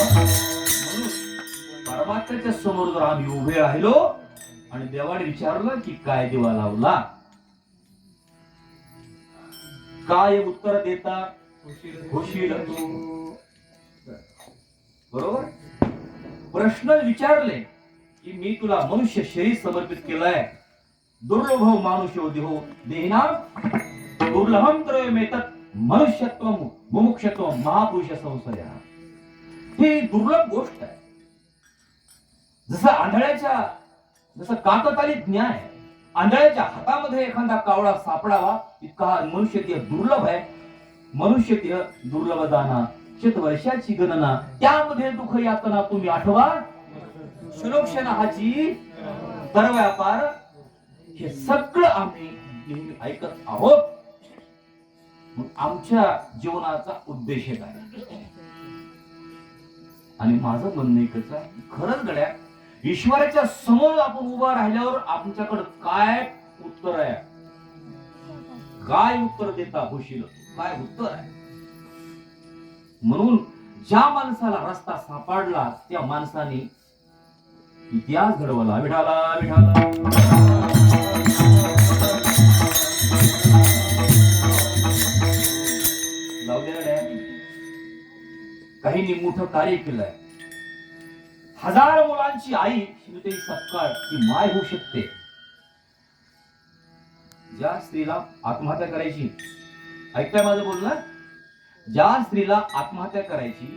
म्हणून परमात्म्याच्या समोर जर आम्ही उभे राहिलो आणि देवाने विचारलं की काय दिवा लावला, काय उत्तर देता होशील तू. बरोबर. प्रश्न विचारले की मी तुला मनुष्य शरीर समर्पित केलंय. दुर्लभ मानुष्यो देहो देहिना दुर्लभम त्रयमेतत् मनुष्यत्व मुमुक्षत्व महापुरुष संशय. ही दुर्लभ गोष्ट आहे. जसं काकतालीत न्याय, आंधळ्याच्या हातामध्ये एखादा कावळा सापडावा इतका मनुष्य देह दुर्लभ आहे. मनुष्य देह दुर्लभ दाना शतवर्षाची गणना, त्यामध्ये दुःख यातना तुम्ही आठवा. सुलोक्षणा हाची तर व्यापार, हे सगळं आम्ही नेहमी ऐकत आहोत. आमच्या जीवनाचा उद्देश आहे. आणि माझं म्हणणं एकच आहे, खरंच गड्या ईश्वराच्या समोर आपण उभा राहिल्यावर आमच्याकडे काय उत्तर आहे, काय उत्तर देता होशील, काय उत्तर आहे. म्हणून ज्या माणसाला रस्ता सापडला त्या माणसाने इतिहास घडवला. विठाला विठाला. काहींनी मोठं कार्य केलंय. 1000 मुलांची आई श्रीमती सपकाळ ही माय होऊ शकते. ज्या स्त्रीला आत्महत्या करायची, ऐकताय माझं बोलणं, ज्या स्त्रीला आत्महत्या करायची,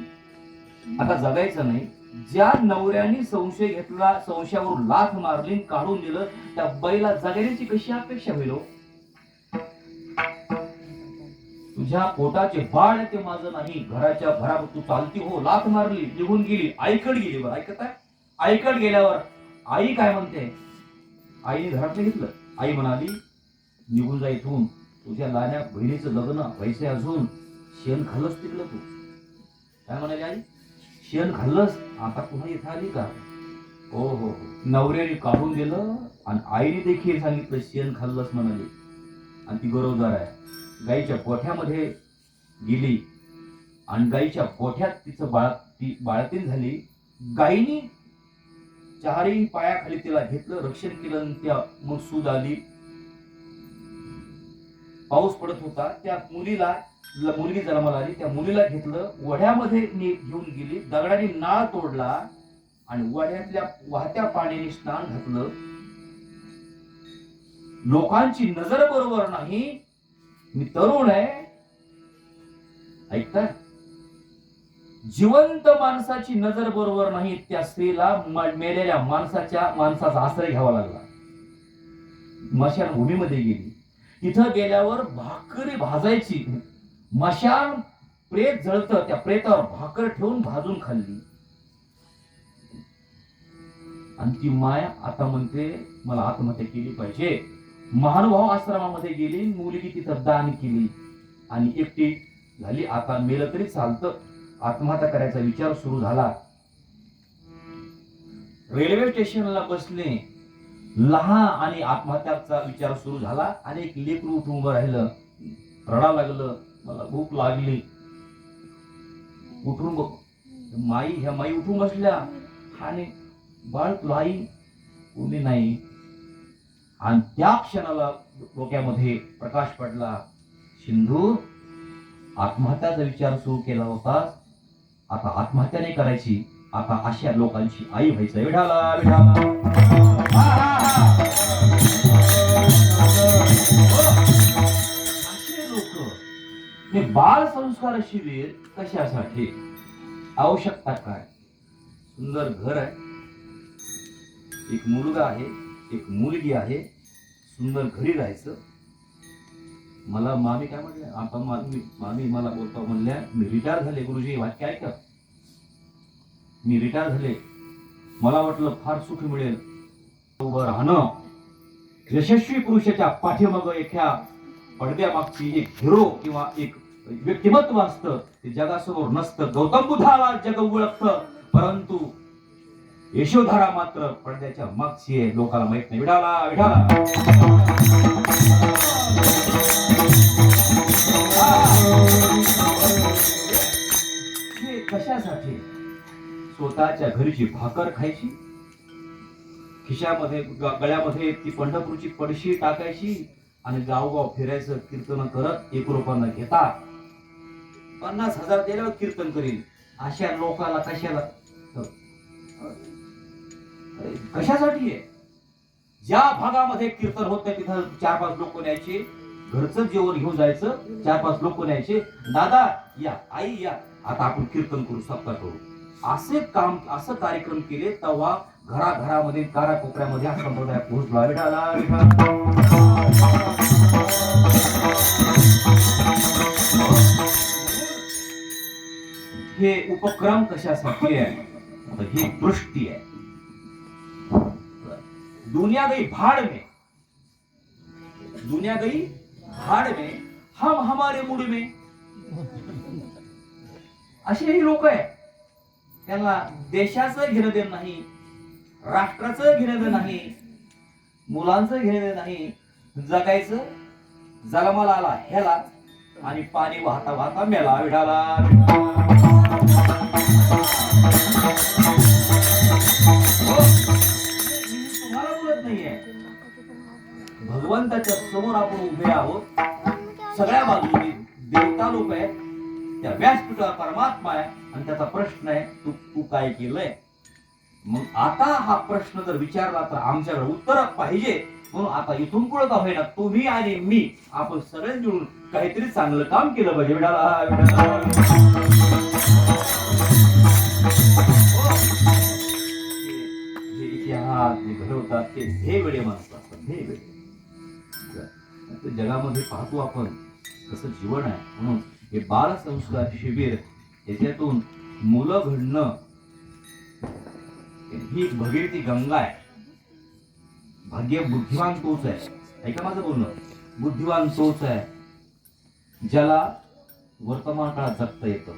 आता जगायचं नाही, ज्या नवऱ्याने संशय घेतला, संशयावरून लाथ मारली, काढून दिलं, त्या बाईला जगण्याची कशी अपेक्षा होईल. तुझ्या पोटाचे बाळ ते माझं नाही, घराच्या घरावर तू चालती हो, लाथ मारली, निघून गेली, आईकडे गेली. बरं ऐकत आहे. आईकडे गेल्यावर आई काय म्हणते, आईने घरातलं घेतलं. आई म्हणाली निघून जा इथून, तुझ्या लहान्या बहिणीचं लग्न पैसे अजून, शेण खाल्लंस तिकडं तू. काय म्हणाली आई, शेण खाल्लंस, आता पुन्हा इथं आली का. हो हो हो. नवऱ्याने काढून दिलं आणि आईने देखील सांगितलं शेण खाल्लंस म्हणाली. आणि ती गरोदर आहे, गाईच्या गोठ्यामध्ये गेली आणि गाईच्या गोठ्यात ती बाळतीन झाली. गाईनी चारही पायाखाली तिला घेतलं, रक्षण केलं. त्या मग सूद आली, पाऊस पडत होता, त्या मुलगी जन्माला आली. त्या मुलीला घेतलं, वड्यामध्ये घेऊन गेली, दगडाने नाळ तोडला आणि वड्यातल्या वाहत्या पाण्याने स्नान घातलं. लोकांची नजर बरोबर नाही, मी तरुण आहे, ऐकताय, जिवंत माणसाची नजर बरोबर नाही, त्या स्त्रीला मेलेल्या माणसाचा आश्रय घ्यावा लागला. मशानभूमीमध्ये गेली. तिथं गेल्यावर भाकरी भाजायची, मशान प्रेत जळतं, त्या प्रेतावर भाकर ठेवून भाजून खाल्ली. आणि ती माया आता म्हणते मला आत्महत्या केली पाहिजे. महानुभाव आश्रमामध्ये गेली, मुलगी तिथं दान केली आणि एकटी झाली. आता मेलं तरी चालतं, आत्महत्या करायचा विचार सुरू झाला. रेल्वे स्टेशनला बसले, लहान आणि आत्महत्याचा विचार सुरू झाला. आणि एक लेकरू उठून उभं राहिलं, रडा लागलं, मला भूक लागली. उठून ह्या माई उठून बसल्या आणि बाळ तुला आई कोणी नाही. आणि त्या क्षणाला डोक्यामध्ये प्रकाश पडला, सिंधू आत्महत्याचा विचार सुरू केला होता, आता आत्महत्या नाही करायची, आता अशा लोकांची आई व्हायचं. विठाला विठाला. असे लोक हे बाल संस्कार शिबिर कशासाठी, आवश्यकता काय. सुंदर घर आहे, एक मुलगा आहे, एक मुलगी आहे, सुंदर घरी राहायचं. मला मामी काय म्हटल्या, आता मामी मला बोलता म्हणल्या मी रिटायर झाले. गुरुजी वाक्य ऐका, मी रिटायर झाले, मला वाटलं फार सुख मिळेल. उभं राहणं, यशस्वी पुरुषाच्या पाठीमागं एका पडद्यामागची एक हिरो किंवा एक व्यक्तिमत्व असतं, ते जगासमोर नसतं. गौतम बुद्धाला जग ओळखतं, परंतु यशोधरा मात्र पडद्याच्या मागची आहे, लोकांना माहित नाही. विठाला विठाला. हे कशासाठी, स्वतःच्या घरीची भाकर खायची, खिशामध्ये गळ्यामध्ये ती पंढरपूरची पडशी टाकायची आणि गावगाव फिरायचं कीर्तन करत 1 रुपया घेता 50,000 दिल्यावर कीर्तन करील. अशा लोकाला कशाला कशासाठी आहे? ज्या भागामध्ये कीर्तन होत नाही तिथं 4-5 लोक न्यायचे, घरचं जेवण घेऊन जायचं, 4-5 लोक न्यायचे, दादा या, आई या, आता आपण कीर्तन करू, सप्ताह करू. असे काम, असं कार्यक्रम केले तेव्हा घराघरामध्ये काराकोपऱ्यामध्ये हा संप्रदाय पोहोचला. हे उपक्रम कशासाठी आहे? ही दृष्टी आहे. दुनिया गई भाड़ में, दुनिया गई भाड़ में, हम हमारे मूड में. असे लोक आहे, त्यांना देशाचं घेणं देणं नाही, राष्ट्राचं घेणं देणं नाही, मुलांचं घेणं देणं नाही. जगायचं जलमाला आला ह्याला आणि पाणी वाहता वाहता मेला. विठाला तुम्हाला बोलत नाहीये, भगवंताच्या समोर आपण उभे आहोत. सगळ्या बाजूने देवता लोक आहेत, त्या व्यासपीठावर परमात्मा आहे आणि त्याचा प्रश्न आहे तू काय केलंय. मग आता हा प्रश्न जर विचारला तर आमच्याकडे उत्तर पाहिजे. म्हणून आता इथून पुढे का होईना तुम्ही आणि मी आपण सगळे मिळून काहीतरी चांगलं काम केलं पाहिजे. जे इतिहास जे घडवतात ते हे वेळे माणसं असतात, हे वेळे. जगामध्ये पाहतो आपण कसं जीवन आहे. म्हणून हे बाल संस्कार शिबिर, याच्यातून मुलं घडणं ही भगीरथी गंगा आहे. भाग्य बुद्धिवान तोच आहे. ऐका माझं बोलणं, बुद्धिवान तोच आहे ज्याला वर्तमान काळात जगता येतं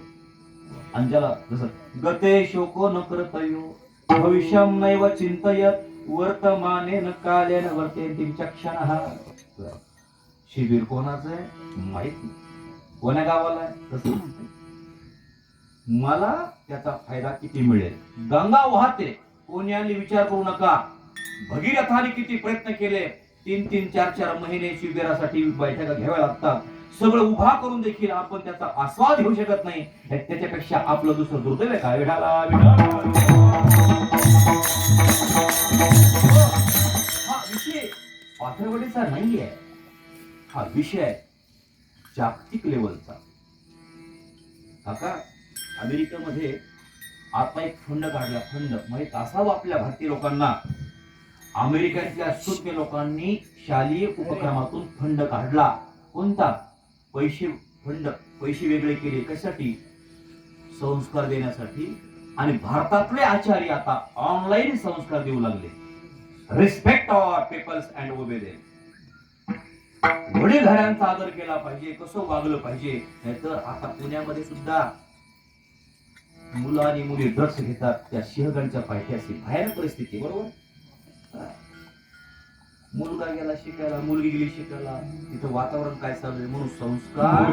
आणि ज्याला जसं गते शोको न करतयो भविष्यम नैव चिंतयत वर्तमाने न कालेन वर्तेति विचक्षणः. शिबिर कोणाचं आहे माहित नाही, कोण्या गावाला आहे तसं मला त्याचा फायदा किती मिळेल. गंगा वाहते, कोण्याने विचार करू नका. भगीरथाने किती प्रयत्न केले, 3-3, 4-4 महिने शिबिरासाठी बैठका घ्याव्या लागतात. सगळं उभा करून देखील आपण त्याचा आस्वाद घेऊ शकत नाही. त्याच्यापेक्षा आपलं दुसरं दुर्दैव आहे काय? हा विषय पाथरवडीचा नाहीये, हा विषय जागतिक लेवलचा. काका अमेरिकेमध्ये आता एक फंड काढला, फंड माहित असावं आपल्या भारतीय लोकांना. अमेरिकेतल्या सुज्ञ लोकांनी शालेय उपक्रमातून फंड काढला. कोणता? पैसे फंड, पैसे वेगळे केले कशासाठी? संस्कार देण्यासाठी. आणि भारतातले आचार्य आता ऑनलाईन संस्कार देऊ लागले. Respect our peoples and obey them. वडीलधाऱ्यांचा आदर केला पाहिजे, कसं वागलं पाहिजे. नाहीतर आता पुण्यामध्ये सुद्धा मुलं आणि मुली ड्रग्स घेतात त्या सिंहगडच्या पायथ्याशी. भयानक परिस्थिती. बरोबर, मुलगा गेला शिकायला, मुलगी गेली शिकायला, तिथं वातावरण काय चालू आहे. म्हणून संस्कार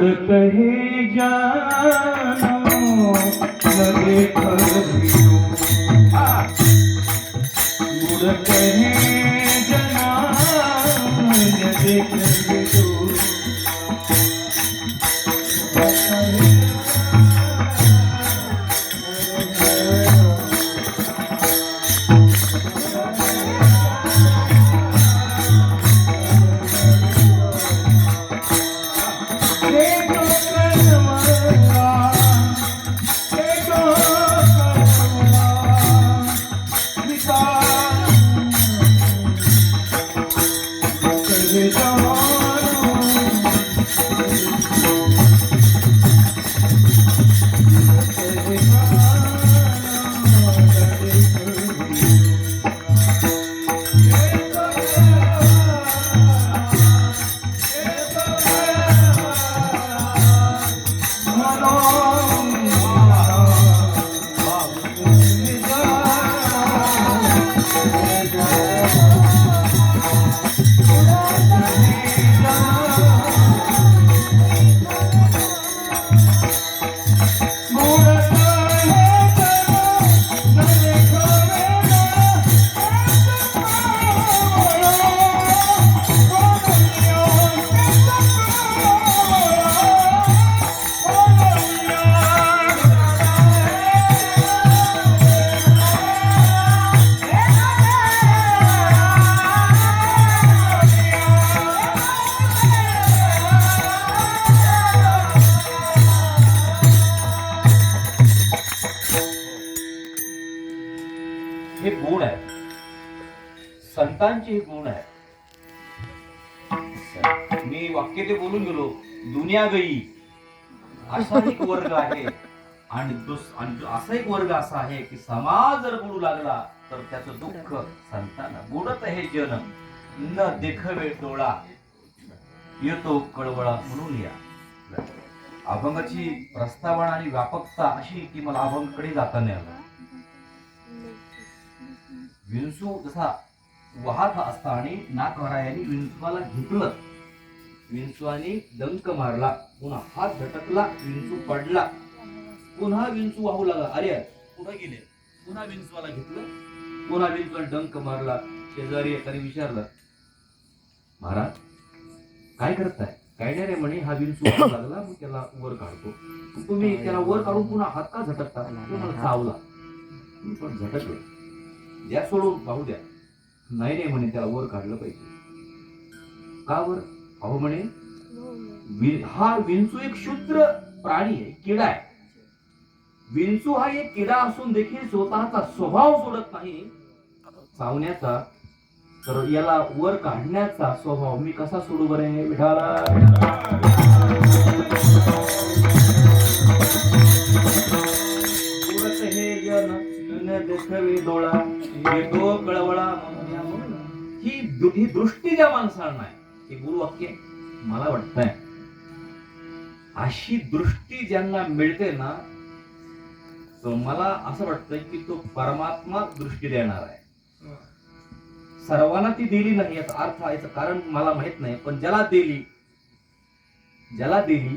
हे गुण आहेत, संतांचे हे गुण आहेत. मी वाक्य ते बोलून गेलो. दुनिया गई असा एक वर्ग आहे, आणि असा एक वर्ग असा आहे की समाज जर बोलू लागला तर त्याचं दुःख संतांना. बुडत हे जन न देखवे डोळा, येतो कळवळा म्हणून या. अभंगाची प्रस्तावना आणि व्यापकता अशी की मला अभंगाकडे जाता नाही आलं. विंचू जसा वाहत असताना नागरायाने विंचवाला घेतलं, विंचवाने डंक मारला, पुन्हा हात झटकला, विंचू पडला, पुन्हा विंचू वाहू लागला. अरे कुठं गेले? पुन्हा विंचवाला घेतलं, पुन्हा विंचवाला डंक मारला. शेजारी एकाने विचारलं, महाराज काय करताय? काय नाही रे म्हणे, हा विंचू वाहू लागला, मग त्याला वर काढतो. तुम्ही त्याला वर काढून पुन्हा हात का झटकता? तुम्हाला चावला. पण झटकलं, द्या सोडून, पाहू द्या. नाही नाही म्हणे, त्याला वर काढलं पाहिजे. का वर? अहो म्हणे, हा विंचू एक क्षुद्र प्राणी आहे, किडा आहे. विंचू हा एक किडा असून देखील स्वतःचा स्वभाव सोडत नाही चावण्याचा, तर याला वर काढण्याचा स्वभाव मी कसा सोडू बरे? विठाला हे जन न देखवे डोळा, येतो कळवळा म्हणून. ही दृष्टी ज्या माणसाला नाही, हे गुरुवाक्य मला वाटतंय, अशी दृष्टी ज्यांना मिळते ना, तर मला असं वाटतं की तो परमात्मा दृष्टी देणार आहे. सर्वांना ती दिली नाही याचा अर्थ, याचं कारण मला माहित नाही, पण ज्याला दिली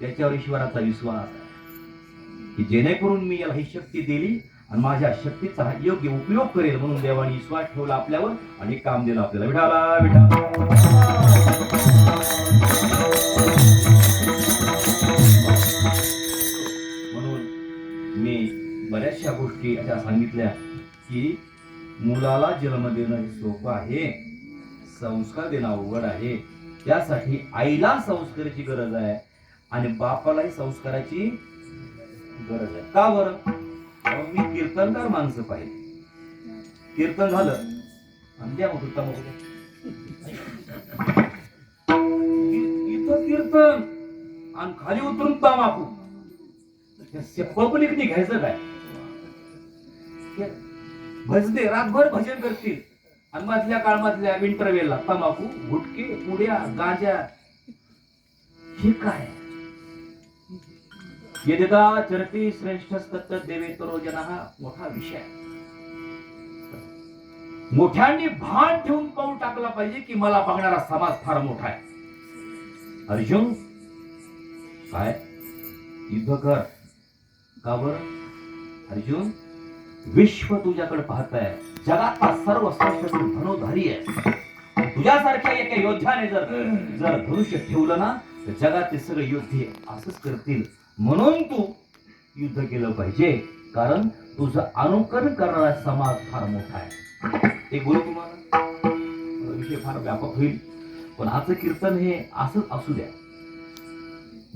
त्याच्यावर ईश्वराचा विश्वास आहे की जेणेकरून मी याला ही शक्ती दिली आणि माझ्या शक्तीचा योग्य उपयोग करेल, म्हणून देवाने विश्वास ठेवला आपल्यावर आणि काम दिलं आपल्याला. विठाला म्हणून मी बऱ्याचशा गोष्टी अशा सांगितल्या की मुलाला जन्म देणं हे सोपं आहे, संस्कार देणं अवघड आहे. त्यासाठी आईला संस्काराची गरज आहे आणि बापालाही संस्काराची गरज आहे. का बरं? मी कीर्तनकार माणसं पाहिजे. कीर्तन झालं आणि द्या मग इथं कीर्तन आणि खाली उतरून तमाखू, पब्लिकने घ्यायचं काय? भजते रातभर भजन करतील आणि मधल्या काळामधल्या इंटरव्ह्यूला तमाखू, गुटके, पुड्या, गांजा, हे काय? यदिदा चरती श्रेष्ठस्तत् देवेतरो जनः, मोठा विषय. मोठ्यांनी भान ठेवून पाऊल टाकला पाहिजे की मला बघणारा समाज फार मोठा आहे. अर्जुन काय युद्ध कर? का बरं? अर्जुन, विश्व तुझ्याकडे पाहत आहे, जगातला सर्व श्रेष्ठ धनुधारी आहे. तुझ्यासारख्या एका योद्ध्याने जर धनुष्य ठेवलं ना, तर जगातले सगळे योद्धे असंच करतील. म्हणून तू युद्ध केलं पाहिजे, कारण तुझं अनुकरण करणारा समाज फार मोठा आहे. एक बोलू तुम्हाला, विषय फार व्यापक होईल, पण आजचं कीर्तन हे असंच असू द्या.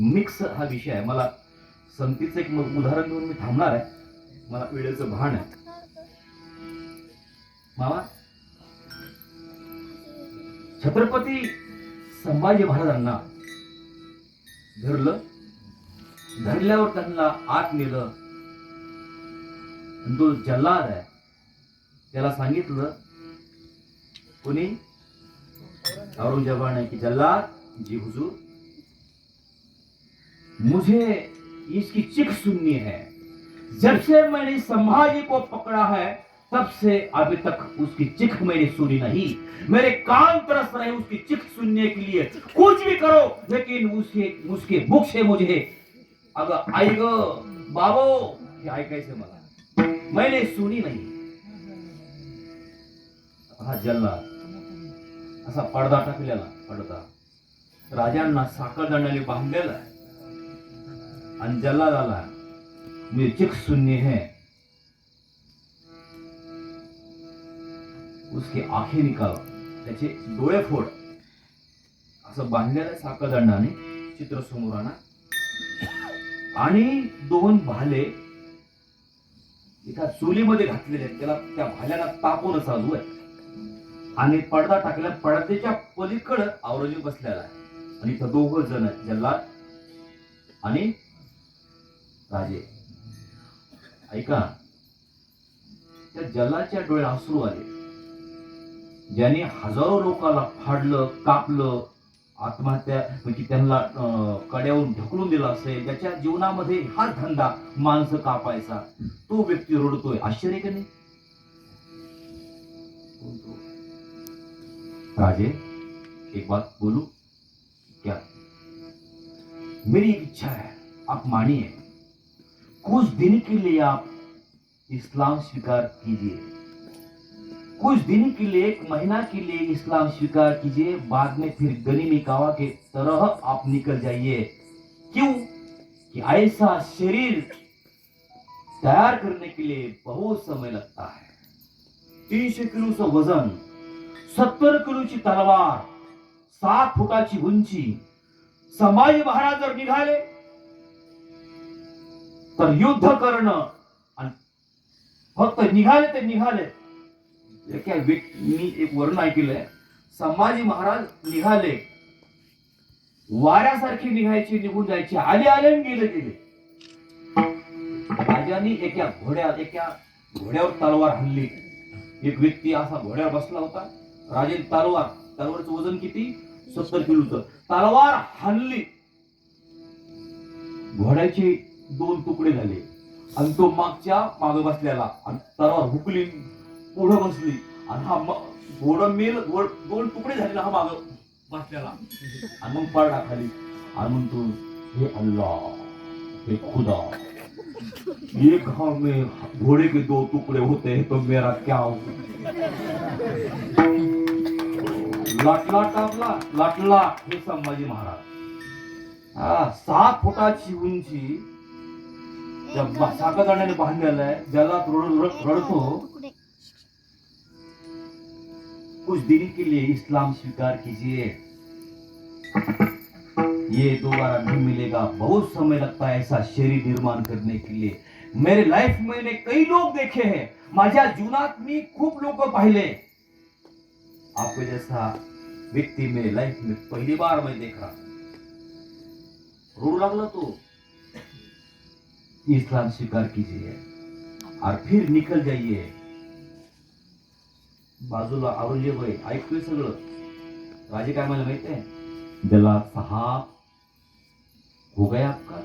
मिक्स हा विषय आहे. मला संगतीचं एक उदाहरण देऊन मी थांबणार आहे, मला वेळेचं भान आहे. मामा, छत्रपती संभाजी महाराजांना धरल्यावर त्यांना आत नेलं. तो जल्लाद आहे, त्याला सांगितलं कोणी? औरंगजेबाने की जल्लाद जी हुजूर, मुझे इसकी चिख सुननी है. जब से मैंने संभाजी को पकड़ा है तब से अभी तक उसकी चिख मैंने सुनी नहीं. मेरे कान तरस रहे उसकी चिख सुनने के लिए. कुछ भी करो लेकिन उसके मुख से मुझे अगर आई गो बाबो हे ऐकायचं मला. मैंने सुनी नहीं. हा जल्लाद असा पडदा टाकलेला, पडदा राजांना साखळदंडाने बांधलेला आहे आणि जल्लाद आला, मुझे चिख सुननी है, उसके आंखें निकाल, त्याचे डोळे फोड, असं बांधलेलं साखळदंडाने चित्र समोर आणा. आणि दोन भाले एका चुलीमध्ये घातलेले आहेत, त्याला त्या भाल्याला तापवणं चालू आहे. आणि पडदा टाकल्या, पडद्याच्या पलीकडे औरंगजेब बसलेला आहे आणि इथं दोघं जण आहेत, जल्लाद आणि राजे. ऐका, त्या जल्लादच्या डोळ्यात अश्रू आले. ज्यांनी हजारो लोकांना फाडलं, कापलं, आत्महत्या म्हणजे त्यांना कड्यावरून ढकलून दिला असेल, ज्याच्या जीवनामध्ये हा धंदा माणसं कापायचा, तो व्यक्ती रडतोय. आश्चर्य का नाही? राजे, एक बात बोलू क्या? मेरी एक इच्छा है, आप मानिए. कुछ दिन के लिए आप इस्लाम स्वीकार कीजिए. कुछ दिन के लिए, 1 महीना के लिए इस्लाम स्वीकार कीजिए. बाद में फिर गनीमी कावा के तरह आप निकल जाइए. क्यों? कि ऐसा शरीर तैयार करने के लिए बहुत समय लगता है. 300 किलोचं वजन, 70 किलोची तलवार, 7 फुटाची उंची. संभाजी महाराज जर निघाले तर युद्ध करणं, आणि फक्त निघाले ते निघाले. मी एक वर्णन ऐकलंय, संभाजी महाराज निघाले, वाऱ्यासारखे निघायचे, निघून जायचे, आले आले गेले गेले. राजांनी एका घोड्यावर तलवार हल्ली. एक व्यक्ती असा घोड्यावर बसला होता. राजाने तलवारचं वजन किती? 70 किलोचं. तलवार हल्ली, घोड्याचे 2 तुकडे झाले आणि तो मागे बसलेला, आणि तलवार हुकली, पुढे बसली, आणि हा घोडं मेल, 2 तुकडे झालेला, हा माग बसलेला, आणि मग पडला खाली. आणि म्हणतो, हे अल्लाह, हे खुदा, एक घाव में घोड़े के 2 टुकड़े होते हैं तो मेरा क्या हो? लाटला हे संभाजी महाराज. 7 फुटाची उंची, साखरदाण्याने बांधलेला आहे. ज्याला रडतो, कुछ दिन के लिए इस्लाम स्वीकार कीजिए, ये दोबारा नहीं मिलेगा. बहुत समय लगता है ऐसा शरीर निर्माण करने के लिए. मेरे लाइफ में मैंने कई लोग देखे हैं. माझ्या जीवनात मी खूप लोक पाहिले. आपको जैसा व्यक्ति मेरे लाइफ में पहली बार मैं देख रहा. रो लागला तो. इस्लाम स्वीकार कीजिए और फिर निकल जाइए. बाजूला औरंगजेब आहे, ऐकतोय सगळं. राजे काय मला माहित आहे? जल्लाद साहब, हो गया आपका,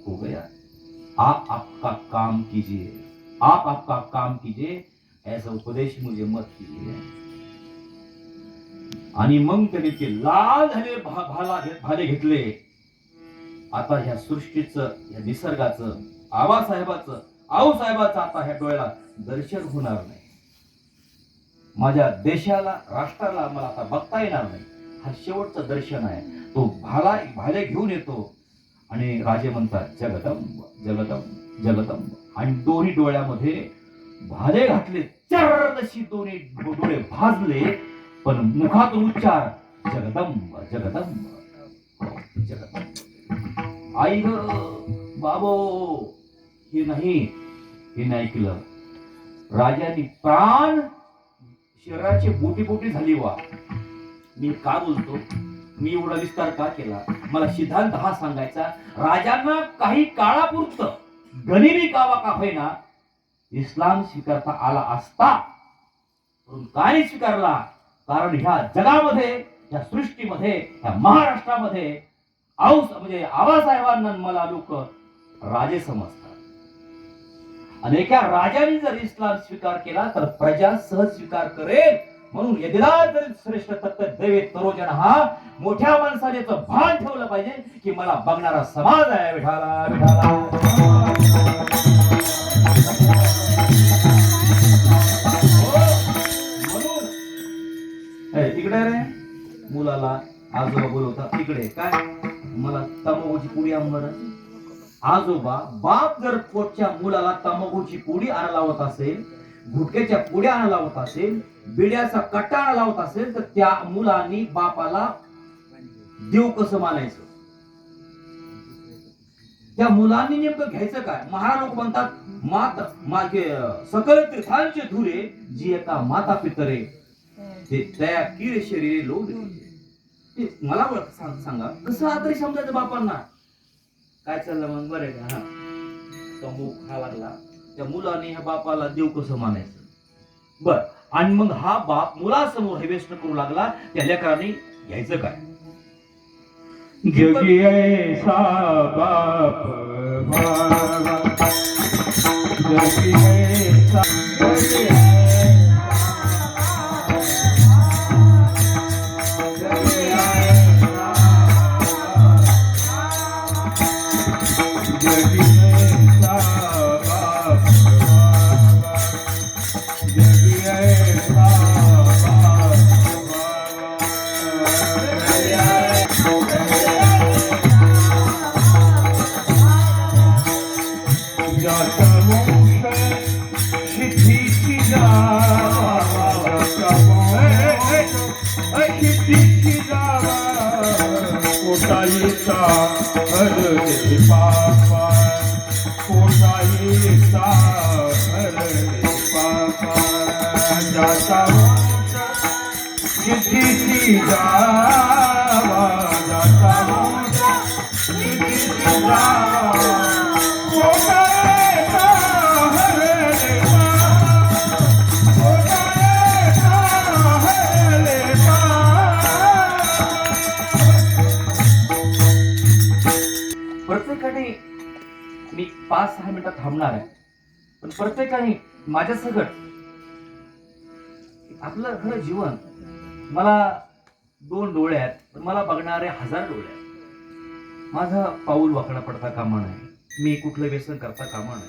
हो गया. आप आपका काम कीजिए, आप आपका काम कीजिए, ऐसा उपदेश मुझे मत कीजिए. आणि मग त्याने ते लाल झाले भाले घेतले. आता ह्या सृष्टीचं, ह्या निसर्गाचं, आबासाहेबाचं, आऊसाहेबाचं आता ह्या डोळ्याला दर्शन होणार नाही. माझ्या देशाला, राष्ट्राला मला आता बघता येणार नाही. हा शेवटचं दर्शन आहे. तो भाले घेऊन येतो आणि राजे म्हणतात, जगदंब जगदंब जगदंब. आणि दोन्ही डोळ्यामध्ये भाले घातले. चरदशी दोन्ही डोळे भाजले, पण मुखातून उच्चार, जगदंब जगदंब जगदंब. आई ग बाबो, हे नाही ऐकलं. राजांनी प्राण शरीराची बोटी बोटी झाली. वा, मी का बोलतो, मी एवढा विस्तार का केला? मला सिद्धांत हा सांगायचा, राजांना काही काळापुरतं गनिमी कावा का होईना इस्लाम स्वीकारता आला असता, पण का नाही स्वीकारला? कारण ह्या जगामध्ये, ह्या सृष्टीमध्ये, ह्या महाराष्ट्रामध्ये म्हणजे आबासाहेबांना मला लोक राजे समजतात. आणि एका राजाने जर इस्लाम स्वीकार केला तर प्रजा सहज स्वीकार करेल. म्हणून यदिराज श्रेष्ठ तत्व दैवे तरोजन, हा मोठ्या माणसाने भान ठेवलं पाहिजे की मला बघणारा समाज आहे. विठाला विठाला. म्हणून तिकडे रे मुलाला आजोबा बोलवता, तिकडे काय मला तंबाखूची पुडी आंबर. आजोबा, बाप जर पोटच्या मुलाला तंबाखूची पुडी आणायला लावत असेल, गुटख्याच्या पुड्या आणायला लावत असेल, बिड्याचा कट्टा आणायला लावत असेल, तर त्या मुलांनी बापाला देव कसं मानायचं? त्या मुलांनी नेमकं घ्यायचं काय? महाराज लोक म्हणतात मागे सकल तीर्थांचे धुरे जी एका माता पितरे ते त्या किर शरीरे लोक मला सांगा कसं आदरी समजायचं बापांना? काय चाललं मग बरं का? हा तो मुख हा लागला त्या मुलाने ह्या बापाला देव कसं मानायचं? बर, आणि मग हा बाप मुलासमोर हे व्यस्त करू लागला, त्या लेकराने घ्यायचं काय? जगी ऐसा बाप भावा, जगी ऐसा, जगी प्रत्येकाने मी 5-6 मिनिटात थांबणार आहे, पण प्रत्येकाने माझ्या सगळं आपलं खरं जीवन, मला 2 डोळे आहेत पण मला बघणारे 1000 डोळे आहेत. माझा पाऊल वाकडा पडता कामा नये, मी कुठलं व्यसन करता कामा नये,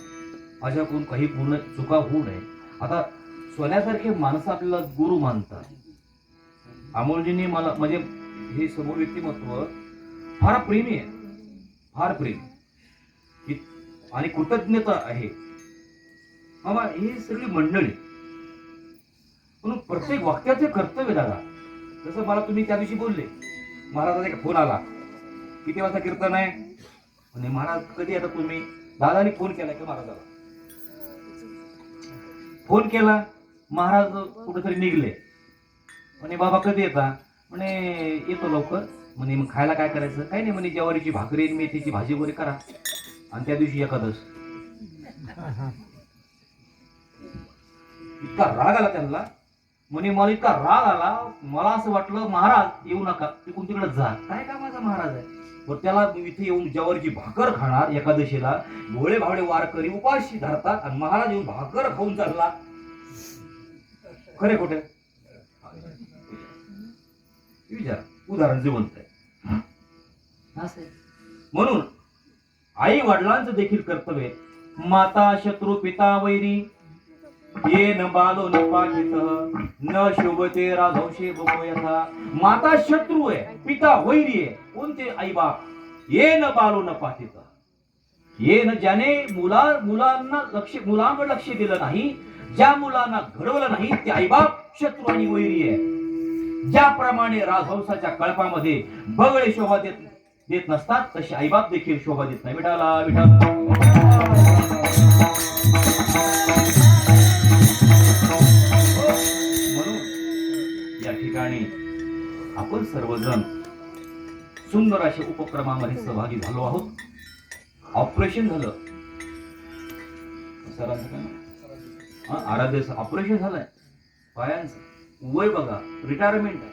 माझ्याकडून काही पूर्ण चुका होऊ नये. आता सोन्यासारखे माणसं आपल्याला गुरु मानतात. अमोलजींनी मला म्हणजे हे समोर व्यक्तिमत्व फार प्रेमी आहे, फार प्रेमी आणि कृतज्ञता आहे. बाबा ही सगळी मंडळी म्हणून प्रत्येक वाक्याचे कर्तव्य दादा. जसं मला तुम्ही त्या दिवशी बोलले, महाराजाचा एक फोन आला, किती वाजता कीर्तन आहे म्हणे. महाराज कधी आता तुम्ही? दादाने फोन केला की महाराजाला फोन केला, महाराज कुठेतरी निघले म्हणे. बाबा कधी येता म्हणे? येतो लवकर म्हणे. मग खायला काय करायचं? काही नाही म्हणे, ज्वारीची भाकरी मेथीची भाजी वगैरे करा, आणि त्या दिवशी एकादश. इतका राग आला त्यांना म्हणे, मला इतका राग आला, मला असं वाटलं महाराज येऊ नका, तिकडून तिकडे जा, काय का माझा महाराज आहे. व त्याला इथे येऊन ज्वारीची भाकर खाणार एकादशीला, भोळे भावडे वारकरी उपाशी धरतात, आणि महाराज येऊन भाकर खाऊन चालला. खरे खोटे विचार, उदाहरण जिवंत आहे. म्हणून आई वडिलांचं देखील कर्तव्य. माता शत्रू पिता वैरी, ये न बालो न पाठित न शोभते राघवशे बघो यथा. माता शत्रू आहे, पिता वैरी आहे. कोणते? आई बाप. ये न बालो न पाठित, ये न ज्याने मुलांना मुलांकडे लक्ष दिलं नाही, ज्या मुलांना घडवलं नाही, ते आई बाप शत्रू आणि वैरी आहे. ज्याप्रमाणे राजहंसाच्या कळपामध्ये बगळे शोभा देत नसतात, तसे आईबाप देखील शोभा देत नाही. विठाला विठाला. म्हणून या ठिकाणी आपण सर्वजण सुंदर अशा उपक्रमामध्ये सहभागी झालो आहोत. ऑपरेशन झालं सरांचं, आराध्य ऑपरेशन झालंय पायांचं. वय बघा, रिटायरमेंट आहे.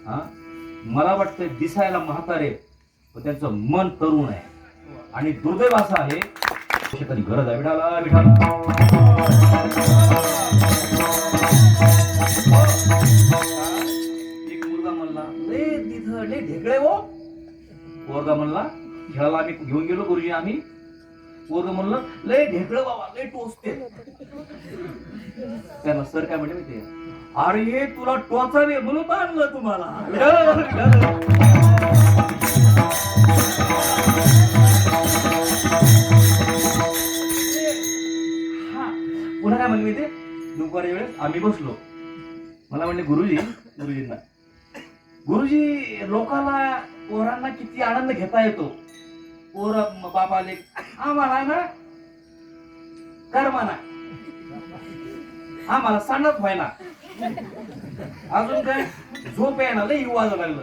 हा, मला वाटतं दिसायला म्हातारे पण त्यांचं मन तरुण आहे, आणि दुर्दैव असं आहे गरज आहे. विठाला विठाला. एक मुलगा म्हणला, लय तिथं लय ढेकळे हो. पोरगा म्हणला, खेळायला आम्ही घेऊन गेलो गुरुजी आम्ही. पोरगा म्हणलं, लय ढेकळे बाबा, लय टोचते. त्यांना सर काय म्हणले माहितीये? अरे तुला टोचावे म्हणून आणलं तुम्हाला. पुन्हा काय म्हणले ते? दुपारी वेळेस आम्ही बसलो, मला म्हणले गुरुजींना, गुरुजी लोकांना पोरांना किती आनंद घेता येतो. पोर बाप आले आम्हाला ना कर्मा ना आम्हाला सांगत व्हायना अजून काय झोप आहे ना लई वाज लागलं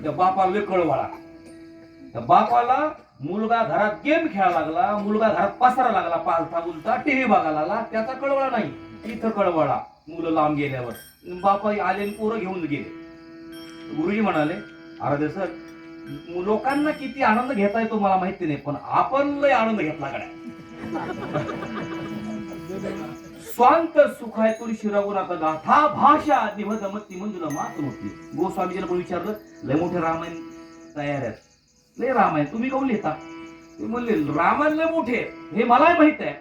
त्या बापाला लई कळवाळा त्या बापाला मुलगा घरात गेम खेळायला लागला मुलगा घरात पसारा लागला पालथा उलटा टीव्ही बघायला लागला त्याचा कळवळा नाही इथं कळवळा मुलं लांब गेल्यावर बापा आले आणि पोरं घेऊन गेले गुरुजी म्हणाले अरे सर लोकांना किती आनंद घेता येतो मला माहिती नाही पण आपण लय आनंद घेतला गड्या स्वांत सुखायतून शिरवून गाथा भाषा निभदमती मंजुला मात नव्हती गोस्वामीजीला पण विचारलं लय मोठे रामायण तयार आहेत लय रामायण तुम्ही काऊन लिहिता ते म्हणले रामायण लय मोठे हे मलाही माहित आहे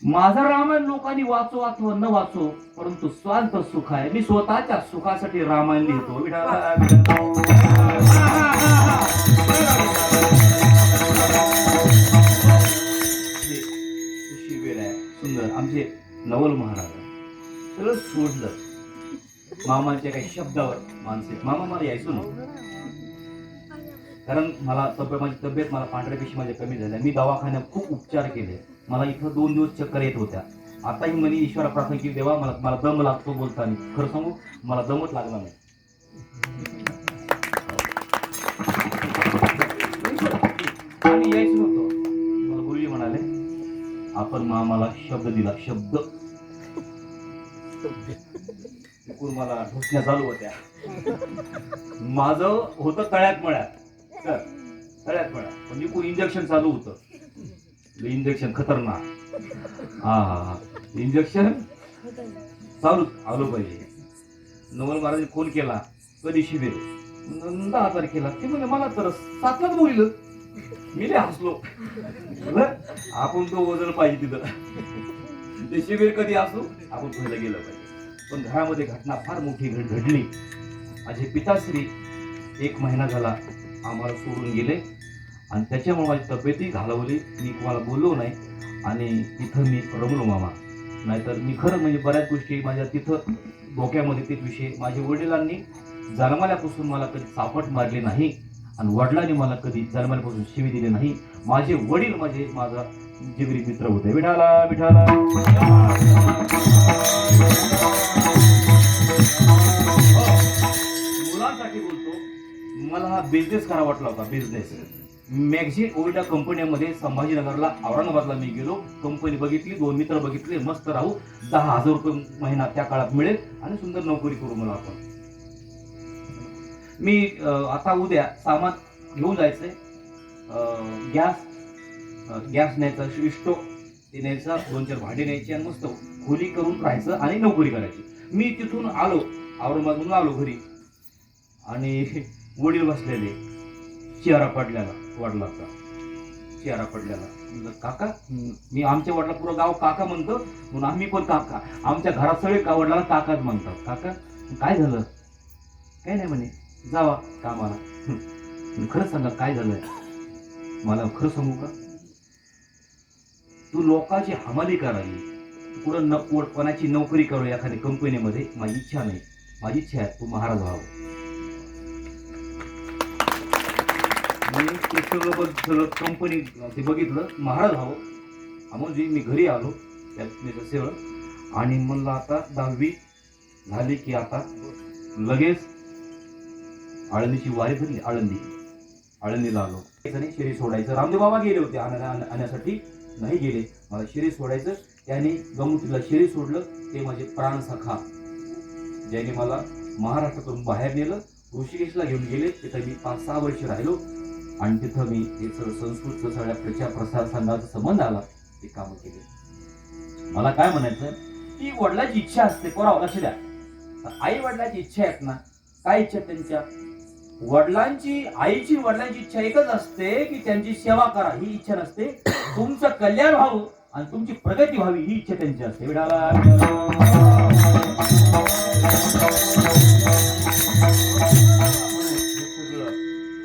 माझं रामायण लोकांनी वाचो अथवा न वाचो परंतु स्वांत सुख आहे मी स्वतःच्या सुखासाठी रामायण लिहितो शिबिर आहे सुंदर आमचे नवल महाराज सगळं सोडलं मामाच्या काही शब्दावर मानसिक मामा मला यायचो ना कारण मला माझी तब्येत मला पांढऱ्या पेशी माझ्या कमी झाल्या मी दवाखान्यात खूप उपचार केले मला इथं 2 दिवस चक्कर येत होत्या आताही म्हणे ईश्वरा प्रार्थना की देवा मला दम लागतो बोलताना खरं सांगू मला दमच लागला नाही आणि यायचं नव्हतं मला गुरुजी म्हणाले आपण मामाला शब्द दिला शब्द मला ढोसण्या चालू होत्या माझं होतं तळ्यात मळ्यात तळ्यात मळ्यात म्हणजे कोण इंजेक्शन चालू होतं इंजेक्शन खतरनाक हा इंजेक्शन चालू आलो पाहिजे नवल महाराज फोन केला कधी शिबिर 10 तारखेला ते म्हणजे मला तर 7लाच बोलिलं मी लय हसलो आपण तो वजन पाहिजे तिथं ते शिबिर कधी असो आपण पहिलं गेलं पाहिजे पण घरामध्ये घटना फार मोठी घडली माझे पिताश्री 1 महिना झाला आम्हाला सोडून गेले आणि त्याच्यामुळे माझी तब्येतही घालवली मी कोणाला बोललो नाही आणि तिथं मी रमलो मामा नाहीतर मी खरं म्हणजे बऱ्याच गोष्टी माझ्या तिथं डोक्यामध्ये ते विषय माझ्या वडिलांनी जन्माल्यापासून मला कधी सापट मारली नाही आणि वडिलांनी मला कधी जन्माल्यापासून शिवी दिली नाही माझे वडील माझा जिगरी मित्र होते विठाला विठाला मुलांसाठी बोलतो मला हा बिझनेस करा वाटला होता बिझनेस मॅगझिन ओल्डा कंपन्यांमध्ये संभाजीनगरला औरंगाबादला मी गेलो कंपनी बघितली 2 मित्र बघितले मस्त राहू 10,000 रुपये महिना त्या काळात मिळेल आणि सुंदर नोकरी करू मला आपण मी आता उद्या सामान घेऊन जायचंय गॅस न्यायचा स्टोव ते न्यायचा 2-4 भांडे न्यायची आणि मस्त खोली करून राहायचं आणि नोकरी करायची मी तिथून आलो औरंगाबादमधून आलो घरी आणि वडील बसलेले चेहरा पडलेला वडिलाचा चेहरा पडलेला काका मी आमच्या वडिला पुरं गाव काका म्हणतो म्हणून आम्ही पण काका आमच्या घरात सगळे वडिलाला काकाच म्हणतात काका काय झालं काय नाही म्हणे जावा कामाला खरंच सांगा काय झालंय मला खरं सांगू का तू लोकांची हमाली करावी पुढं कोणाची नोकरी करू एखाद्या कंपनीमध्ये माझी इच्छा नाही माझी इच्छा आहे तू महाराज व्हावं सगळं कंपनी ते बघितलं महाराज व्हावं म्हणजे मी घरी आलो त्यात सगळं आणि म्हणलं आता 10वी झाली की आता लगेच आळंदीची वारी धरली आळंदीला आलो शिरी सोडायचं रामदेव बाबा गेले होते आणण्यासाठी नाही गेले मला शिरी सोडायचं त्याने गंगोत्रीला शिरी सोडलं ते माझे प्राण सखा ज्याने मला महाराष्ट्रातून बाहेर नेलं ऋषिकेशला घेऊन गेले तिथं मी 5-6 वर्ष राहिलो आणि तिथं मी हे संस्कृतचं सगळ्या प्रचार प्रसार संघाचा संबंध आला ते काम केले मला काय म्हणायचं की वडिलांची इच्छा असते पोराव लक्ष द्या आई वडिलांची इच्छा आहेत ना काय इच्छा त्यांच्या आईची वडिलांची इच्छा एकच असते की त्यांची सेवा करा ही इच्छा नसते तुमचं कल्याण व्हावं आणि तुमची प्रगती व्हावी ही इच्छा त्यांची असते विडाला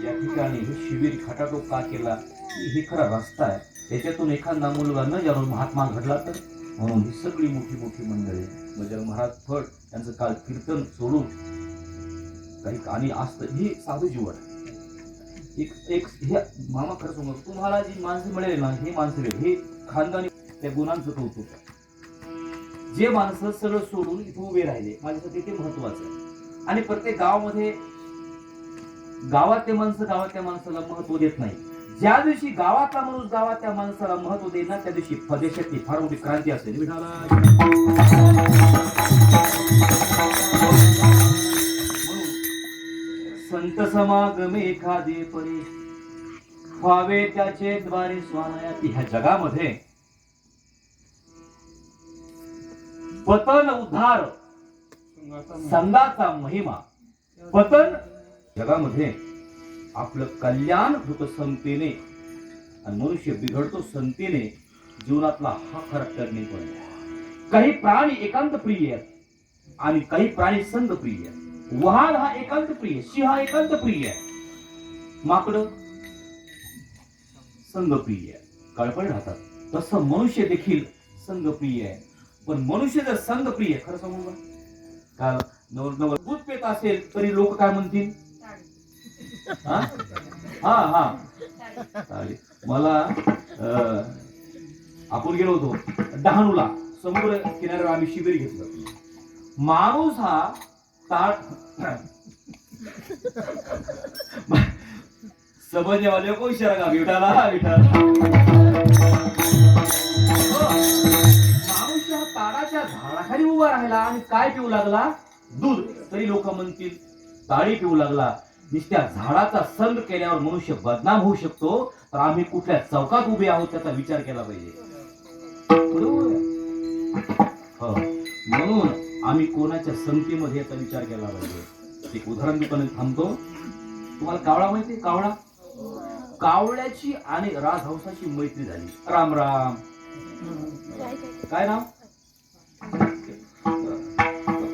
या ठिकाणी हे शिबिर खटाटोप का केला हे खरा रस्ता आहे त्याच्यातून एखादा मुलगा न जाणून महात्मा घडला तर म्हणून ही सगळी मोठी मंडळी म्हणजे महाराज फट त्यांचं काल कीर्तन सोडून काही आणि असतं ही साधू जीवन एक एक हे मामा खरं सांगू तुम्हाला जी माणसं मिळेल ना हे माणसं मिळेल हे खानदानी त्या गुणांचं कौतुक आहे. जे माणसं सगळं सोडून इथे उभे राहिले माझ्यासाठी ते महत्वाचं आहे. आणि प्रत्येक गावामध्ये गावातले माणसं गावातल्या माणसाला महत्व देत नाही. ज्या दिवशी गावातला माणूस गावातल्या माणसाला महत्व देईल ना त्या दिवशी देशातली फार मोठी क्रांती असेल. म्हणून संत समागमे एखादे परी व्हावे त्याचे द्वारे स्वानयाती. ह्या जगामध्ये पतन उद्धार संघाचा महिमा. पतन जगामध्ये आपलं कल्याण होतं समतेने आणि मनुष्य बिघडतो संतेने. जीवनातला हा खरा टर्निंग पॉइंट. काही प्राणी एकांत प्रिय आहेत आणि काही प्राणी संघ प्रिय आहेत. वाघ हा एकांत प्रिय, सिंह हा एकांत प्रिय आहे, माकड संघ प्रिय आहे, कळपळ राहतात. तसं मनुष्य देखील संघ प्रिय आहे. पण मनुष्य जर संघ प्रिय खरं सांगू का नवर दूध पेत असेल तरी लोक काय म्हणतील? हा हा हा मला आपण गेलो होतो डहाणूला समुद्र किनाऱ्यावर आम्ही शिबिर घेतलं. माणूस हा ताट समजण्यावाले को इशारा का विठाला विठाला. माणूस हा ताडाच्या झाडाखाली उभा राहिला आणि काय पिऊ लागला? दूध. तरी लोक म्हणतील ताडी पिऊ लागला. नुसत्या झाडाचा संग केल्यावर मनुष्य बदनाम होऊ शकतो, तर आम्ही कुठल्या चौकात उभे आहोत त्याचा विचार केला पाहिजे. म्हणून आम्ही कोणाच्या संगतीमध्ये याचा विचार केला पाहिजे. एक उदाहरण दुकानात थांबतो. तुम्हाला कावळा माहिती? कावळा, कावळ्याची आणि राजहंसाची मैत्री झाली. राम राम. काय नाव?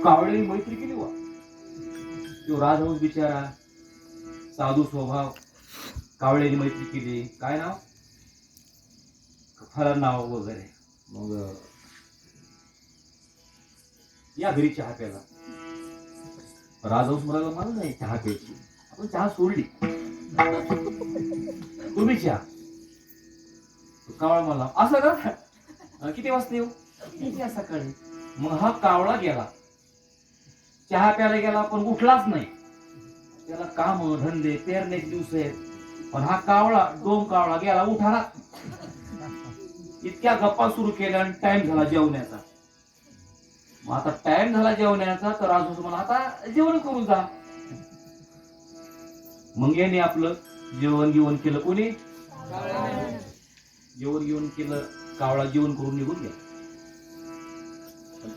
कावळ्याने मैत्री केली वा. तो राजहंस बिचारा साधू स्वभाव, कावळ्याने मैत्री केली. काय नाव? फला नाव वगैरे. मग या घरी चहा प्यायला. राजहंस म्हणाला मला नाही चहा प्यायची. आपण चहा सोडली. तुम्ही चहा. कावळा मला असं का? किती वाजता येऊ? किती सकाळी. मग हा कावळा गेला चहा प्यायला गेला पण उठलाच नाही. त्याला काम धंदे पेरण्याचे दिवस आहेत. पण हा कावळा डोम कावळा गेला उठाला. इतक्या गप्पा सुरू केल्या आणि टाइम झाला जेवण्याचा. मग आता टाइम झाला जेवण्याचा तर राजू मला आता जेवण करून जा. मग याने आपलं जेवण घेऊन केलं. कोणी? जेवण घेऊन केलं. कावळा जेवण करून निघून गेला.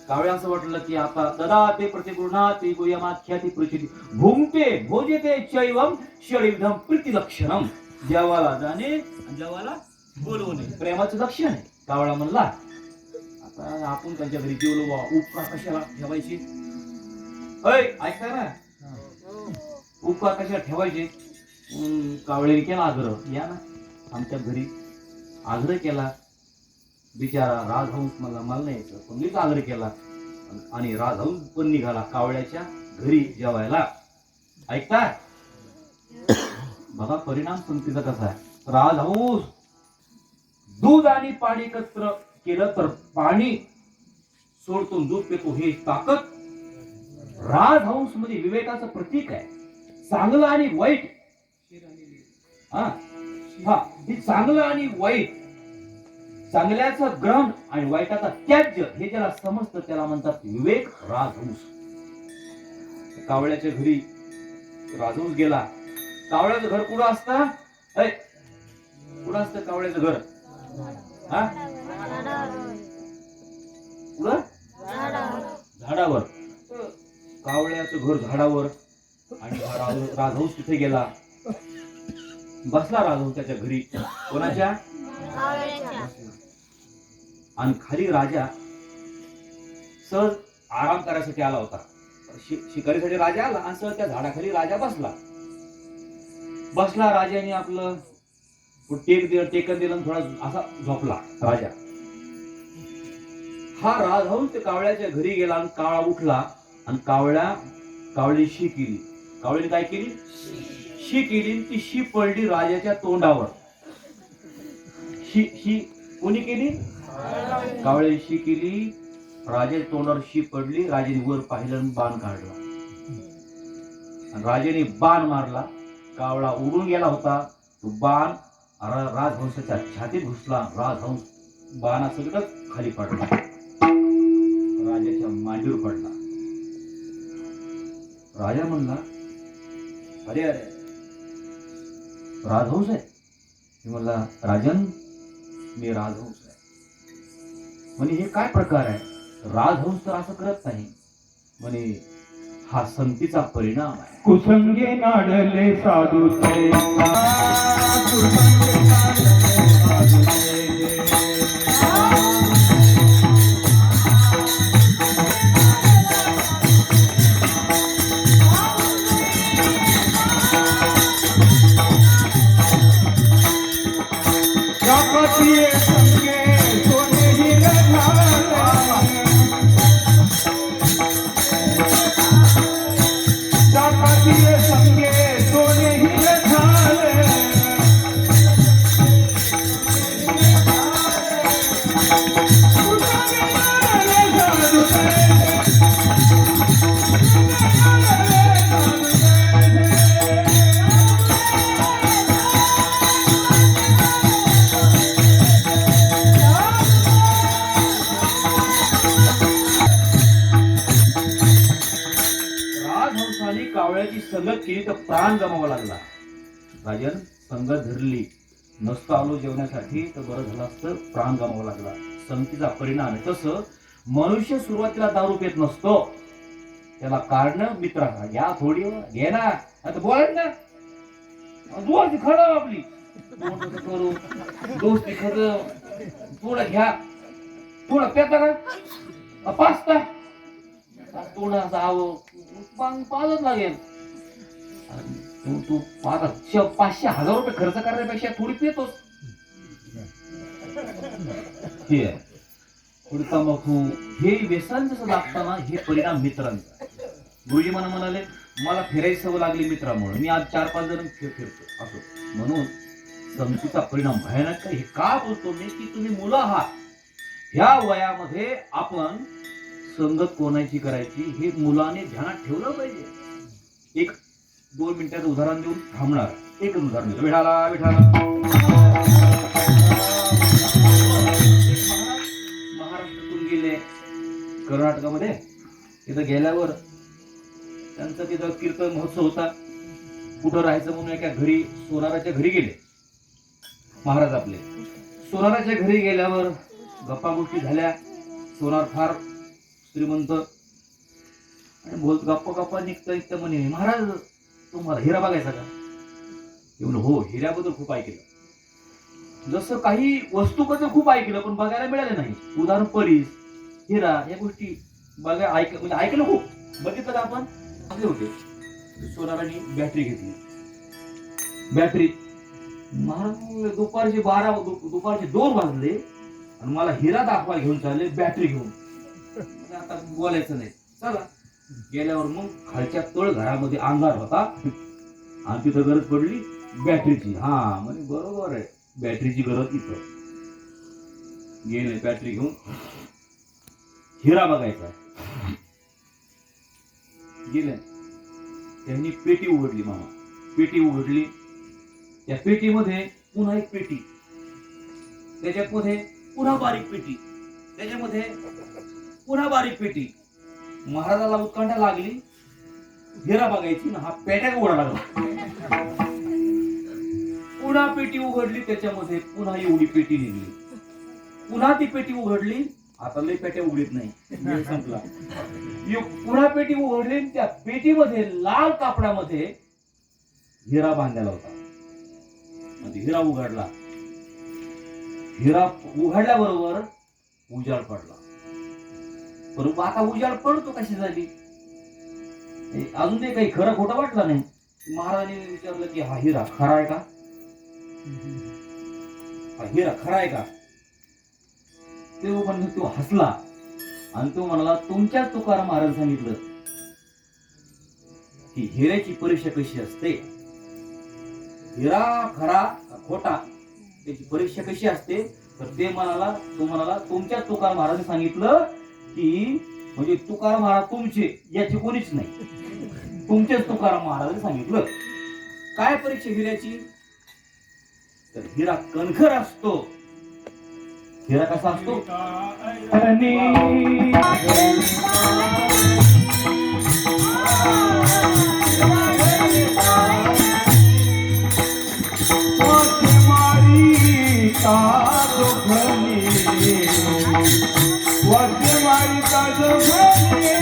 कावळ्या असं वाटलं की आता ददाते प्रतिगृहाते गोयमाख्याती प्रचिती भुंक्ते भोजते चैवम षडविधम प्रीतिलक्षणम. जेवाला जाणे जेवाला बोलवणे प्रेमाचं लक्षण आहे. कावळा म्हणला आता आपण त्यांच्या घरी जेवलो बा, उपकार कशाला ठेवायचे? ऐकताय ना, उपकार कशाला ठेवायचे? कावळ्याने केला आग्रह, या ना आमच्या घरी. आग्रह केला. बिचारा राजहंस मला नाही यायचं पण मीच आग्रह केला आणि राजहंस पण निघाला कावळ्याच्या घरी जेवायला. ऐकताय? बघा परिणाम संगतीचा कसा आहे. राजहंस दूध आणि पाणी एकत्र केलं तर पाणी सोडतो दूध पितो. हे ताकद राजहंस मध्ये विवेकाचं प्रतीक आहे. चांगलं आणि वाईट. हा हे चांगलं आणि वाईट, चांगल्याचं ग्रहण आणि वाईटाचा त्याज्य हे ज्याला समजतं त्याला म्हणतात विवेक. राजहंस. कावळ्याच्या घरी राजहंस गेला. कावळ्याचं घर कुठं असतं? कुठं असतं कावळ्याचं घर? हा कुठं? झाडावर. कावळ्याचं घर झाडावर आणि राजहंस तिथे गेला. बसला राजहंस त्याच्या घरी. कोणाच्या? आणि खाली राजा सहज आराम करायसाठी आला होता. शिकारीसाठी राजा आला आणि सहज त्या झाडाखाली राजा बसला. राजाने आपलं टेकन दिलं थोडा असा झोपला राजा. हा राजहंस कावळ्याच्या घरी गेला आणि कावळा उठला आणि कावळ्याने शी केली. कावळ्याने काय केली? शी केली आणि ती शी पडली राजाच्या तोंडावर. शी कोणी केली? कावळे शी केली, राजाच्या तोंडावर शी पडली. राजाने वर पाहिलं आणि बाण काढला. राजाने बाण मारला, कावळा उडून गेला होता. तो बाण राजहंसाच्या छातीत घुसला. राजहंस बाणा सगळं खाली पडला, राजाच्या मांडीवर पडला. राजा म्हणला, अरे अरे राजहंस आहे. मी म्हणला, राजन मी राजहंस आहे. म्हणे हे काय प्रकार आहे? राजहंस तर असं करत नाही. म्हणे हा संतीचा परिणाम आहे. कुसंगे नाडले साधू ते राजहंसाने कावळ्याची संगत केली तर प्राण गमावा लागला. राजन संगत धरली नसतं आलो जेवण्यासाठी तर बरं झालं असतं, प्राण गमावा लागला. संगतीचा परिणाम आहे. तसं मनुष्य सुरुवातीला दारू पेत नसतो, त्याला काढणं मित्राला घ्या थोडी घे ना, आता बोलायच ना दोस्ती खरं आपली करू दोस्ती खरं थोडं घ्या, थोडं पेता का पाचता थोडं जावं पाजत लागेल. तू 500-1000 रुपये खर्च करण्यापेक्षा थोडी पेतोस. थोडी तंबाखू हे व्यसन जसं लागताना हे परिणाम मित्रांचा. गुरुजी मला म्हणाले, मला फिरायची सवय लागली मित्रामुळे, मी आज 4-5 जण फिरतो असो. म्हणून संगतीचा परिणाम भयानक हे का बोलतो मी, की तुम्ही मुलं आहात. ह्या वयामध्ये आपण संगत कोणाची करायची हे मुलाने ध्यानात ठेवलं पाहिजे. 1-2 मिनिटाचं उदाहरण देऊन थांबणार. एक उदाहरण देतो. विठाला विठाला महाराष्ट्रातून गेले कर्नाटकामध्ये. तिथं गेल्यावर त्यांचा तिथं कीर्तन महोत्सव होता. कुठं राहायचं म्हणून एका घरी सोनाराच्या घरी गेले महाराज आपले. सोनाराच्या घरी गेल्यावर गप्पा गोष्टी झाल्या. सोनार फार श्रीमंत आणि बोलत गप्पा निघता म्हणे, महाराज तुम्हाला हिरा बघायचा का? म्हणलं हो, हिऱ्याबद्दल खूप ऐकलं. जसं काही वस्तूबद्दल खूप ऐकलं पण बघायला मिळाले नाही. उदाहरण परीस, हिरा या गोष्टी बघा म्हणजे ऐकलं खूप, बघितलं का आपण चांगले होते. सोनाराने बॅटरी घेतली. बॅटरी महाराज दुपारचे 2 वाजले आणि मला हिरा दाखवायला घेऊन चालले बॅटरी घेऊन. आता बोलायचं नाही, चला. गेल्यावर मग खालच्या तळ घरामध्ये अंधार होता आणि तिथं गरज पडली बॅटरीची. हा म्हणजे बरोबर आहे, बॅटरीची गरज इथं. गेले बॅटरी घेऊन, हिरा बघायचा गेले. त्यांनी पेटी उघडली. मामा पेटी उघडली. त्या पेटीमध्ये पुन्हा एक पेटी, त्याच्यामध्ये पुन्हा बारीक पेटी, त्याच्यामध्ये पुन्हा बारीक पेटी. महाराजाला उत्कंठा लागली हिरा बघायची ना. हा पेट्या उघडा लागला. पुन्हा पेटी उघडली, त्याच्यामध्ये पुन्हा एवढी पेटी निघली. पुन्हा ती पेटी उघडली. आता लय पेट्या उघडत नाही, संपला. पुन्हा पेटी उघडली. त्या पेटीमध्ये लाल कापडामध्ये हिरा बांधलेला होता. हिरा उघडला. हिरा उघडल्याबरोबर उजाड पडला. परंतु आता उजाड पडतो कशी झाली अजून ते काही खरं खोटं वाटलं नाही. महाराजांनी विचारलं की हा हिरा खरा आहे का? हा हिरा खरा आहे का? तो हसला आणि तो म्हणाला, तुमच्याच तुकाराम महाराज सांगितलं की हिऱ्याची परीक्षा कशी असते. हिरा खरा का खोटा त्याची परीक्षा कशी असते तर ते म्हणाला तुमच्या तुकाराम महाराजांनी सांगितलं की म्हणजे तुकाराम महाराज तुमचे याची कोणीच नाही, तुमचेच तुकाराम महाराजांनी सांगितलं. काय परीक्षा हिऱ्याची तर हिरा कणखर असतो. हिरा कसा असतो आणि वाद्यमारी ताज भरली, वाद्यमारी ताज भरली.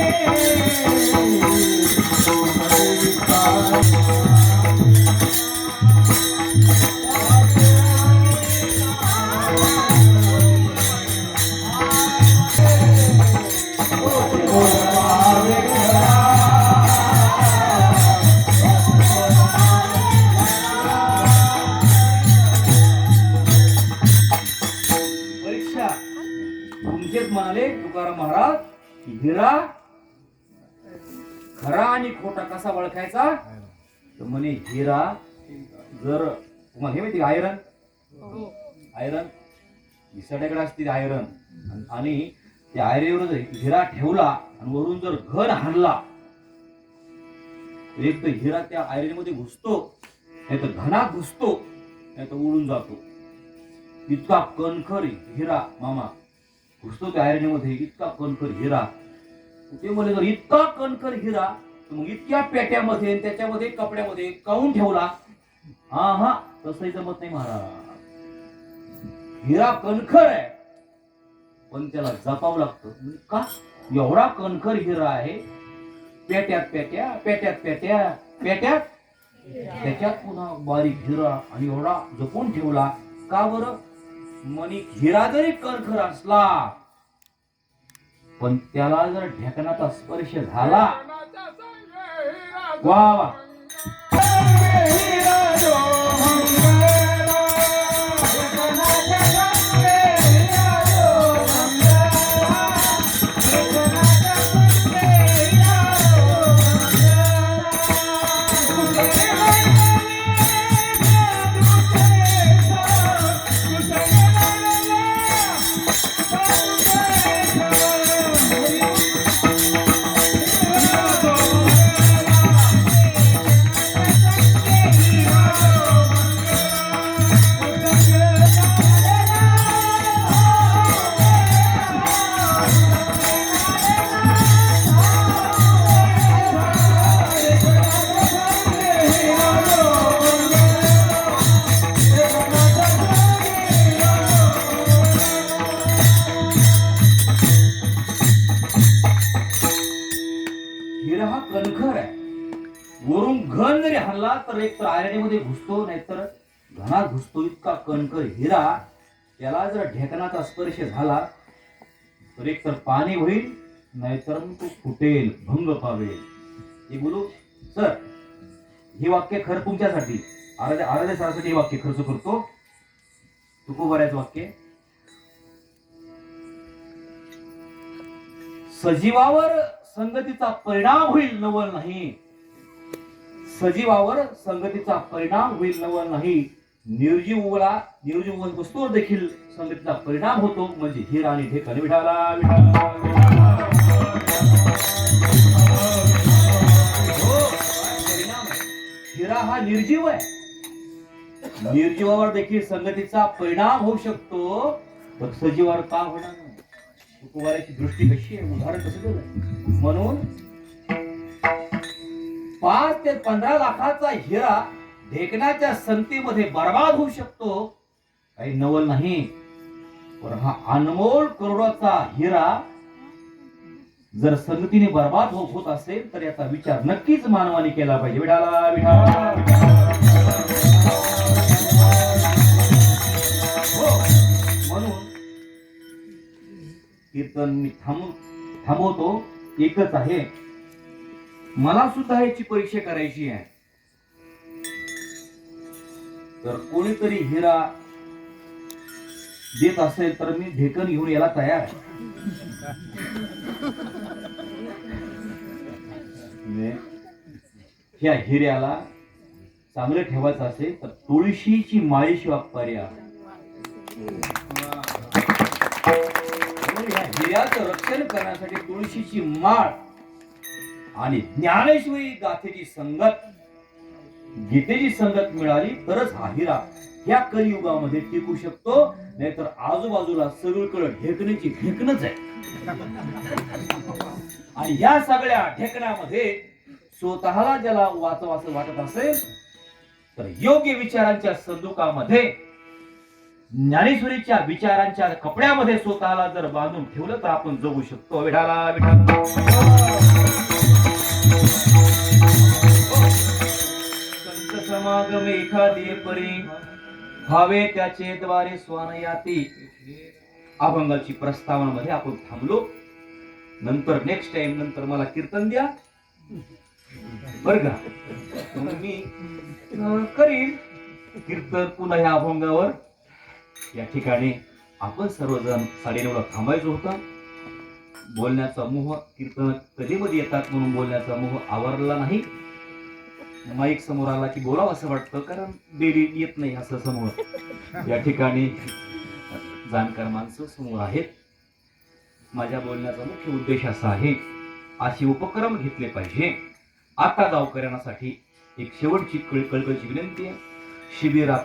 परीक्षा तुमचेच म्हणाले तुकाराम महाराज की हिरा खरा आणि खोटा कसा ओळखायचा तर म्हणे हिरा जर तुम्हाला हे माहिती आयरन आयरन विसड्याकडे असते आयरन आणि त्या आयरेवर हिरा ठेवला आणि वरून जर घन हाणला तर एक तर हिरा त्या आयरन मध्ये घुसतो नाही तर घनात घुसतो नाही तर उडून जातो. इतका कणखर हिरा मामा घुसतो त्या आयरन मध्ये, इतका कणखर हिरा. ते म्हणे जर इतका कणखर हिरा तर मग इतक्या पेट्यामध्ये त्याच्यामध्ये कपड्यामध्ये काऊन ठेवला. हा तसंही जमत नाही महाराज. हिरा कणखर आहे पण त्याला जपावं लागतं. का एवढा कणखर हिरा आहे पेट्यात पेट्या पेट्यात पेट्या पेट्यात त्याच्यात पुन्हा बारीक हिरा आणि एवढा जपून ठेवला का बरं. म्हणे हिरा जरी कणखर असला पण त्याला जर ढेकणाचा स्पर्श झाला वा वा हिरा हा कणखर आहे. वरून घन जरी हल्ला तर एक तर आयरनीमध्ये घुसतो नाहीतर घनात घुसतो. इतका कणखर हिरा त्याला जर ढेकणाचा स्पर्श झाला तर एक तर पाणी होईल नाहीतर तो फुटेल भंग पावेल. हे बोलू सर हे वाक्य खरं तुमच्यासाठी आराध्य सरासाठी हे वाक्य खर्च करतो. तुकोबाऱ्याचं वाक्य सजीवावर संगतीचा परिणाम होईल नवल नाही. सजीवावर संगतीचा परिणाम होईल नवल नाही. निर्जीव वस्तूवर देखील संगतीचा परिणाम होतो म्हणजे हिरा आणि ढेकण. विठाला विठाला हिरा हा निर्जीव आहे. निर्जीवावर देखील संगतीचा परिणाम होऊ शकतो तर सजीवावर का होणार नाही. तुकोबाऱ्याची दृष्टी कशी आहे उदाहरण कसं दिलं. म्हणून 5 ते 15 लाखाचा हिरा ढेकणाच्या संगतीमध्ये बर्बाद होऊ शकतो काही नवल नाही. पण हा अनमोल करोडाचा हिरा जर संगतीने बर्बाद होत असेल तर याचा विचार नक्कीच मानवाने केला पाहिजे. विठाला विठाला म्हणून कीर्तन मी थांबवतो. एकच आहे मला सुद्धा याची परीक्षा करायची आहे. तर कोणीतरी हिरा देत असेल तर मी ढेकण घेऊन याला तयार आहे. ह्या हिऱ्याला चांगलं ठेवायचं असेल तर तुळशीची माळीशिवाय पर्याय म्हणून या हिऱ्याचं रक्षण करण्यासाठी तुळशीची माळ आणि ज्ञानेश्वरी गाथेची संगत गीतेची संगत मिळाली तरच हा हिरा या कलियुगामध्ये टिकू शकतो, नाहीतर आजूबाजूला सगळीकडे ढेकण्याची ढेकणच आहे. आणि या सगळ्या ढेकण्यामध्ये स्वतःला ज्याला वाचवासं वाटत असेल तर योग्य विचारांच्या संदुकामध्ये ज्ञानेश्वरीच्या विचारांच्या कपड्यामध्ये स्वतःला जर बांधून ठेवलं तर आपण जगू शकतो. विठाला विठा संत समागम एखादी परी भावे त्याचे द्वारे स्वान याती. अभंगाची प्रस्तावनामध्ये आपण थांबलो. नंतर नेक्स्ट टाइम नंतर मला कीर्तन द्या बर का. मग मी करीन कीर्तन पुन्हा ह्या अभंगावर. या ठिकाणी आपण सर्वजण 9:30ला थांबायचं होतं. बोलण्याचा मोह कीर्तन कधी मध्ये येतात म्हणून बोलण्याचा मोह आवरला नाही. माईक समोर आला की बोलावं असं वाटतं, कारण डेली येत नाही असं समोर. या ठिकाणी जाणकार माणसं समोर आहेत. माझ्या बोलण्याचा मुख्य उद्देश असा आहे, असे उपक्रम घेतले पाहिजे. आता गावकऱ्यांसाठी एक शेवटची कळकळीची विनंती आहे. शिबिरात